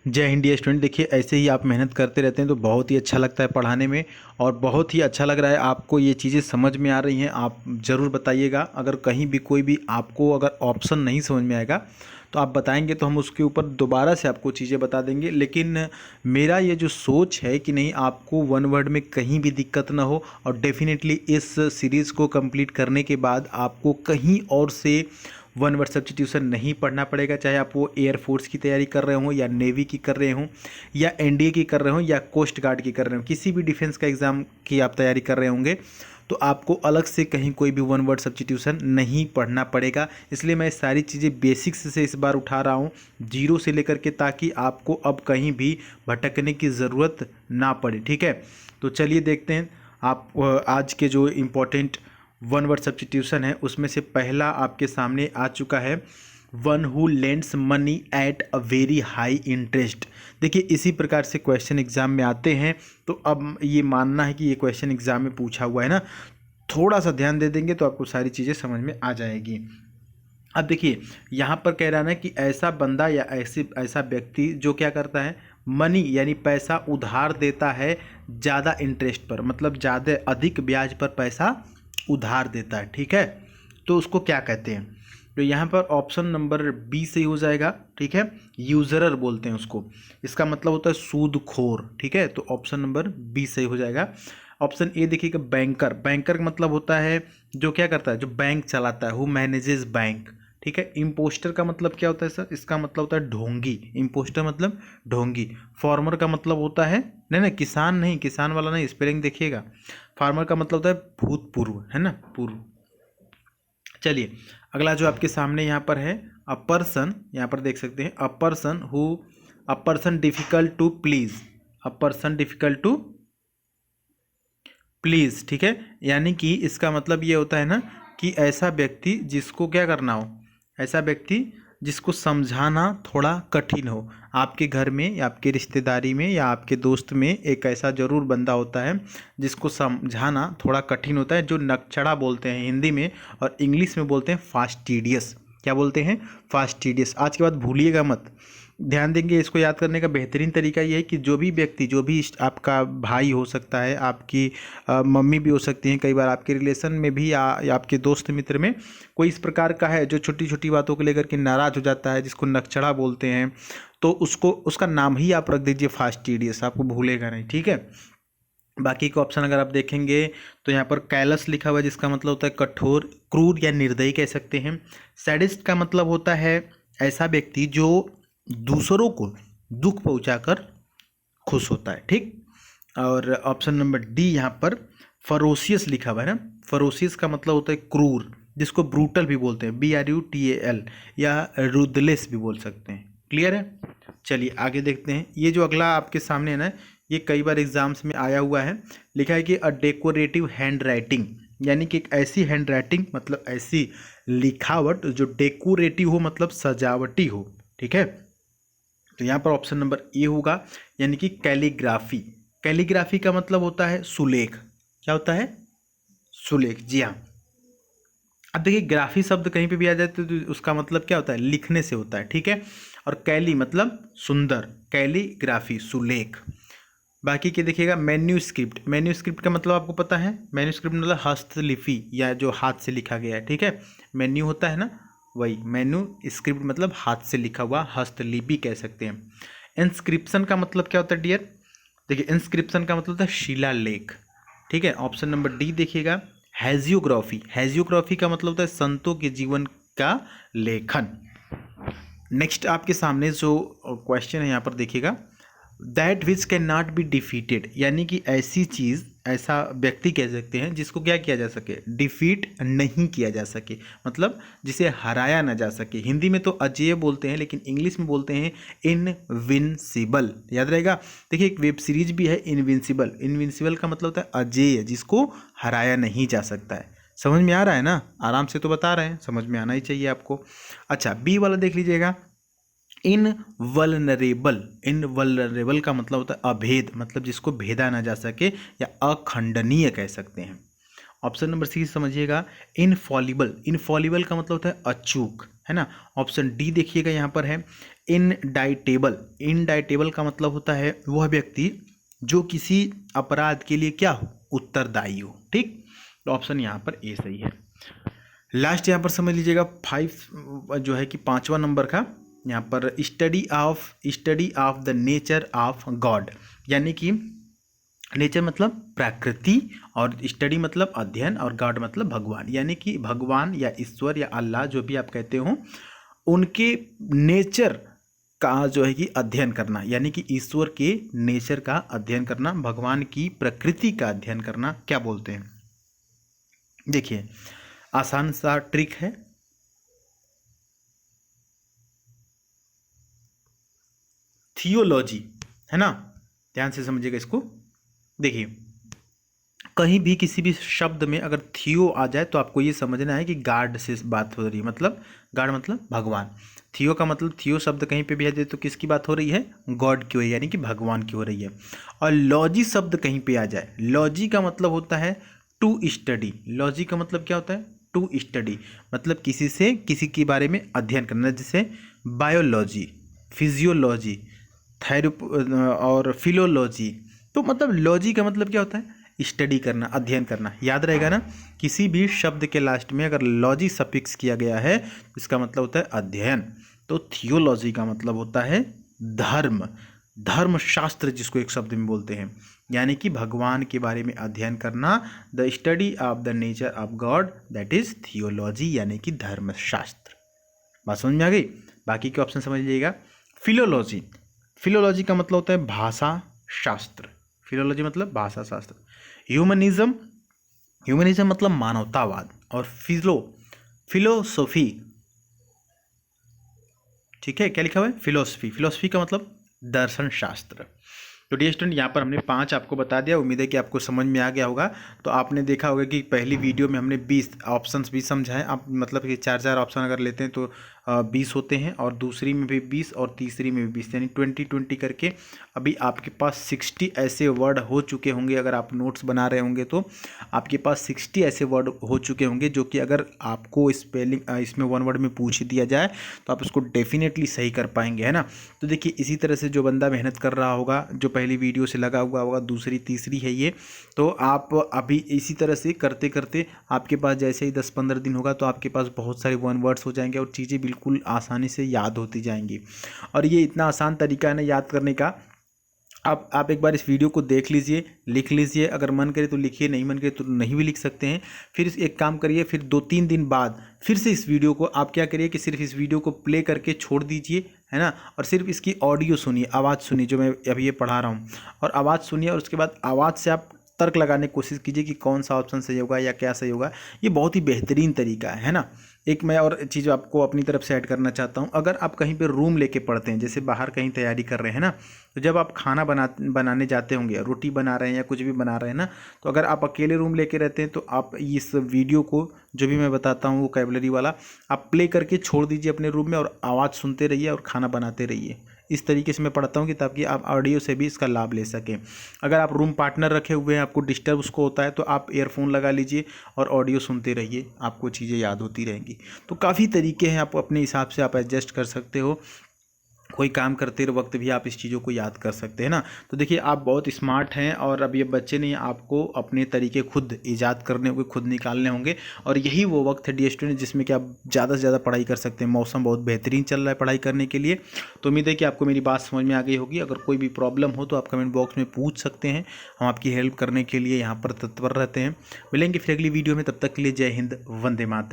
जय Hind dear student. देखिए, ऐसे ही आप मेहनत करते रहते हैं तो बहुत ही अच्छा लगता है पढ़ाने में, और बहुत ही अच्छा लग रहा है आपको ये चीज़ें समझ में आ रही हैं। आप ज़रूर बताइएगा, अगर कहीं भी कोई भी आपको अगर ऑप्शन नहीं समझ में आएगा तो आप बताएंगे तो हम उसके ऊपर दोबारा से आपको चीज़ें बता देंगे। लेकिन मेरा ये जो सोच है कि नहीं, आपको वन वर्ड में कहीं भी दिक्कत ना हो, और डेफिनेटली इस सीरीज़ को कंप्लीट करने के बाद आपको कहीं और से वन वर्ड सब्स्टिट्यूशन नहीं पढ़ना पड़ेगा। चाहे आप वो एयरफोर्स की तैयारी कर रहे हों, या नेवी की कर रहे हों, या एनडीए की कर रहे हों, या कोस्ट गार्ड की कर रहे हों, किसी भी डिफेंस का एग्ज़ाम की आप तैयारी कर रहे होंगे, तो आपको अलग से कहीं कोई भी वन वर्ड सब्स्टिट्यूशन नहीं पढ़ना पड़ेगा। इसलिए मैं सारी चीज़ें बेसिक्स से इस बार उठा रहा हूँ, जीरो से लेकर के, ताकि आपको अब कहीं भी भटकने की ज़रूरत ना पड़े। ठीक है, तो चलिए देखते हैं आप आज के जो इम्पोर्टेंट वन वर्ड सब्स्टिट्यूशन है उसमें से पहला आपके सामने आ चुका है, one who lends money at a very high interest. देखिए, इसी प्रकार से क्वेश्चन एग्जाम में आते हैं, तो अब ये मानना है कि ये क्वेश्चन एग्जाम में पूछा हुआ है ना, थोड़ा सा ध्यान दे देंगे तो आपको सारी चीज़ें समझ में आ जाएगी। अब देखिए, यहाँ पर कह रहा है ना कि ऐसा बंदा या ऐसा व्यक्ति जो क्या करता है, मनी यानी पैसा उधार देता है ज़्यादा इंटरेस्ट पर, मतलब ज़्यादा अधिक ब्याज पर पैसा उधार देता है। ठीक है, तो उसको क्या कहते हैं? तो यहाँ पर ऑप्शन नंबर बी सही हो जाएगा। ठीक है, यूजरर बोलते हैं उसको, इसका मतलब होता है सूदखोर। ठीक है, तो ऑप्शन नंबर बी सही हो जाएगा। ऑप्शन ए देखिएगा, बैंकर। बैंकर का मतलब होता है जो क्या करता है, जो बैंक चलाता है, हु मैनेजेस बैंक। ठीक है, इम्पोस्टर का मतलब क्या होता है सर? इसका मतलब होता है ढोंगी। इम्पोस्टर मतलब ढोंगी। फार्मर का मतलब होता है, नहीं ना, किसान नहीं, किसान वाला नहीं, स्पेलिंग देखिएगा। फार्मर का मतलब होता है भूतपूर्व, है ना, पूर्व। चलिए, अगला जो आपके सामने यहाँ पर है, अ पर्सन, यहाँ पर देख सकते हैं, a person difficult to please, a person difficult to please. ठीक है, यानी कि इसका मतलब ये होता है ना कि ऐसा व्यक्ति जिसको क्या करना हो, ऐसा व्यक्ति जिसको समझाना थोड़ा कठिन हो। आपके घर में या आपकी रिश्तेदारी में या आपके दोस्त में एक ऐसा ज़रूर बंदा होता है जिसको समझाना थोड़ा कठिन होता है, जो नकचढ़ा बोलते हैं हिंदी में, और इंग्लिश में बोलते हैं फास्टिडियस। क्या बोलते हैं? फास्टिडियस। आज के बाद भूलिएगा मत, ध्यान देंगे। इसको याद करने का बेहतरीन तरीका ये है कि जो भी व्यक्ति, जो भी आपका भाई हो सकता है, आपकी मम्मी भी हो सकती हैं, कई बार आपके रिलेशन में भी या आपके दोस्त मित्र में कोई इस प्रकार का है जो छोटी छोटी बातों को लेकर के नाराज़ हो जाता है, जिसको नकचढ़ा बोलते हैं, तो उसको उसका नाम ही आप रख दीजिए फास्टिडियस, आपको भूलेगा नहीं। ठीक है, बाकी का ऑप्शन अगर आप देखेंगे तो यहाँ पर कैलस लिखा हुआ है, जिसका मतलब होता है कठोर, क्रूर या निर्दयी कह सकते हैं। सैडिस्ट का मतलब होता है ऐसा व्यक्ति जो दूसरों को दुख पहुंचाकर खुश होता है। ठीक, और ऑप्शन नंबर डी यहाँ पर फरोसियस लिखा हुआ है ना, फरोसियस का मतलब होता है क्रूर, जिसको ब्रूटल भी बोलते हैं, BRUTAL, या रुदलेस भी बोल सकते हैं। क्लियर है? चलिए आगे देखते हैं। ये जो अगला आपके सामने है ना, ये कई बार एग्जाम्स में आया हुआ है। लिखा है कि अ डेकोरेटिव हैंड राइटिंग, यानी कि एक ऐसी हैंड राइटिंग, मतलब ऐसी लिखावट जो डेकोरेटिव हो, मतलब सजावटी हो। ठीक है, तो यहाँ पर ऑप्शन नंबर ए होगा, यानी कि कैलीग्राफी। कैलीग्राफी का मतलब होता है सुलेख। क्या होता है? सुलेख, जी हाँ। अब देखिए, ग्राफी शब्द कहीं पे भी आ जाए तो उसका मतलब क्या होता है? लिखने से होता है। ठीक है, और कैली मतलब सुंदर, कैलीग्राफी सुलेख। बाकी के देखिएगा, मैन्यूस्क्रिप्ट। मैन्यूस्क्रिप्ट का मतलब आपको पता है, मैन्यूस्क्रिप्ट मतलब हस्तलिपि, या जो हाथ से लिखा गया है। ठीक है, मेन्यू होता है ना, वही मेन्यू स्क्रिप्ट मतलब हाथ से लिखा हुआ, हस्तलिपि कह सकते हैं। इंस्क्रिप्शन का मतलब क्या होता है डियर? देखिए, इंस्क्रिप्शन का मतलब होता है शिलालेख। ठीक है, ऑप्शन नंबर डी देखिएगा, हैजियोग्राफी। हैजियोग्राफी का मतलब होता है संतों के जीवन का लेखन। नेक्स्ट आपके सामने जो क्वेश्चन है यहाँ पर देखिएगा, that which can not be defeated, यानी कि ऐसी चीज़, ऐसा व्यक्ति कह सकते हैं जिसको क्या किया जा सके, डिफीट नहीं किया जा सके, मतलब जिसे हराया ना जा सके। हिंदी में तो अजेय बोलते हैं, लेकिन इंग्लिश में बोलते हैं इनविंसिबल। याद रहेगा। देखिए, एक वेब सीरीज भी है इनविंसिबल। इनविंसिबल का मतलब होता है अजेय, जिसको हराया नहीं जा सकता है। समझ में आ रहा है ना? आराम से तो बता रहे हैं, समझ में आना ही चाहिए आपको। अच्छा, बी वाला देख लीजिएगा, इनवल्नरेबल। इनवल्नरेबल का मतलब होता है अभेद, मतलब जिसको भेदा ना जा सके, या अखंडनीय कह सकते हैं। ऑप्शन नंबर सी समझिएगा, इनफॉलिबल। इनफॉलिबल का मतलब होता है अचूक, है ना। ऑप्शन डी देखिएगा यहाँ पर है, इनडाइटेबल, इनडाइटेबल का मतलब होता है वह व्यक्ति जो किसी अपराध के लिए क्या हो, उत्तरदायी हो। ठीक, तो ऑप्शन यहाँ पर ए सही है। लास्ट यहाँ पर समझ लीजिएगा 5 जो है कि 5वां नंबर का यहाँ पर study of the nature of God, यानी कि नेचर मतलब प्रकृति और स्टडी मतलब अध्ययन और गॉड मतलब भगवान, यानी कि भगवान या ईश्वर या अल्लाह जो भी आप कहते हो उनके नेचर का जो है कि अध्ययन करना, यानी कि ईश्वर के नेचर का अध्ययन करना, भगवान की प्रकृति का अध्ययन करना क्या बोलते हैं। देखिए आसान सा ट्रिक है, थियोलॉजी है ना, ध्यान से समझिएगा इसको। देखिए कहीं भी किसी भी शब्द में अगर थियो आ जाए तो आपको ये समझना है कि गॉड से बात हो रही है, मतलब गॉड मतलब भगवान। थियो का मतलब, थियो शब्द कहीं पे भी आ जाए तो किसकी बात हो रही है, गॉड की हो रही है, यानी कि भगवान की हो रही है। और लॉजी शब्द कहीं पे आ जाए, लॉजी का मतलब होता है टू स्टडी, लॉजी का मतलब क्या होता है, टू स्टडी, मतलब किसी से किसी के बारे में अध्ययन करना, जैसे बायोलॉजी, फिजियोलॉजी, थेरेप और फिलोलॉजी। तो मतलब लॉजी का मतलब क्या होता है, स्टडी करना, अध्ययन करना। याद रहेगा ना, किसी भी शब्द के लास्ट में अगर लॉजी सफिक्स किया गया है इसका मतलब होता है अध्ययन। तो थियोलॉजी का मतलब होता है धर्म, धर्मशास्त्र जिसको एक शब्द में बोलते हैं, यानी कि भगवान के बारे में अध्ययन करना, the study of the nature of God, that is theology, यानी कि धर्मशास्त्र। बात समझ में आ गई। बाकी के ऑप्शन समझ लीजिएगा। फिलोलॉजी, फिलोलॉजी का मतलब होता है भाषा शास्त्र, फिलोलॉजी मतलब भाषा शास्त्र। ह्यूमनिज्म, ह्यूमनिज्म मतलब मानवतावाद। और फिलोसोफी, ठीक है, क्या लिखा हुआ है, फिलोसफी, फिलोसफी का मतलब दर्शन शास्त्र। तो डियर स्टूडेंट यहाँ पर हमने 5 आपको बता दिया, उम्मीद है कि आपको समझ में आ गया होगा। तो आपने देखा होगा कि पहली वीडियो में हमने 20 ऑप्शंस भी समझाए, आप मतलब कि 4 ऑप्शन अगर लेते हैं तो 20 होते हैं, और दूसरी में भी 20 और तीसरी में भी 20, यानी 20-20 करके अभी आपके पास 60 ऐसे वर्ड हो चुके होंगे। अगर आप नोट्स बना रहे होंगे तो आपके पास 60 ऐसे वर्ड हो चुके होंगे जो कि अगर आपको स्पेलिंग इसमें 1 वर्ड में पूछ दिया जाए तो आप उसको डेफिनेटली सही कर पाएंगे, है ना। तो देखिए इसी तरह से जो बंदा मेहनत कर रहा होगा, जो पहली वीडियो से लगा हुआ होगा, दूसरी तीसरी है ये, तो आप अभी इसी तरह से करते करते आपके पास जैसे ही 10-15 दिन होगा तो आपके पास बहुत सारे 1 वर्ड्स हो जाएंगे और चीज़ें बिल्कुल आसानी से याद होती जाएंगी। और ये इतना आसान तरीका है ना याद करने का। आप एक बार इस वीडियो को देख लीजिए, लिख लीजिए, अगर मन करे तो लिखिए, नहीं मन करे तो नहीं भी लिख सकते हैं। फिर एक काम करिए, फिर 2-3 दिन बाद फिर से इस वीडियो को आप क्या करिए कि सिर्फ इस वीडियो को प्ले करके छोड़ दीजिए, है ना, और सिर्फ इसकी ऑडियो सुनिए, आवाज़ सुनिए जो मैं अभी ये पढ़ा रहा हूँ, और आवाज़ सुनिए, और उसके बाद आवाज़ से आप तर्क लगाने की कोशिश कीजिए कि कौन सा ऑप्शन सही होगा या क्या सही होगा। ये बहुत ही बेहतरीन तरीका है ना। एक मैं और चीज़ आपको अपनी तरफ से ऐड करना चाहता हूँ, अगर आप कहीं पे रूम लेके पढ़ते हैं, जैसे बाहर कहीं तैयारी कर रहे हैं ना, तो जब आप खाना बनाने जाते होंगे, रोटी बना रहे हैं या कुछ भी बना रहे हैं ना, तो अगर आप अकेले रूम लेके रहते हैं तो आप इस वीडियो को जो भी मैं बताता हूँ वोकैबुलरी वाला आप प्ले करके छोड़ दीजिए अपने रूम में, और आवाज़ सुनते रहिए और खाना बनाते रहिए। इस तरीके से मैं पढ़ता हूँ कि ताकि आप ऑडियो से भी इसका लाभ ले सकें। अगर आप रूम पार्टनर रखे हुए हैं, आपको डिस्टर्ब उसको होता है, तो आप ईयरफोन लगा लीजिए और ऑडियो सुनते रहिए, आपको चीज़ें याद होती रहेंगी। तो काफ़ी तरीके हैं, आप अपने हिसाब से आप एडजस्ट कर सकते हो। कोई काम करते वक्त भी आप इस चीज़ों को याद कर सकते हैं ना। तो देखिए आप बहुत स्मार्ट हैं, और अब ये बच्चे नहीं, आपको अपने तरीके खुद ईजाद करने होंगे, खुद निकालने होंगे, और यही वो वक्त है डियर स्टूडेंट जिसमें कि आप ज़्यादा से ज़्यादा पढ़ाई कर सकते हैं। मौसम बहुत बेहतरीन चल रहा है पढ़ाई करने के लिए। तो उम्मीद है कि आपको मेरी बात समझ में आ गई होगी। अगर कोई भी प्रॉब्लम हो तो आप कमेंट बॉक्स में पूछ सकते हैं, हम आपकी हेल्प करने के लिए यहाँ पर तत्पर रहते हैं। मिलेंगे फिर अगली वीडियो में, तब तक के लिए जय हिंद, वंदे मातरम।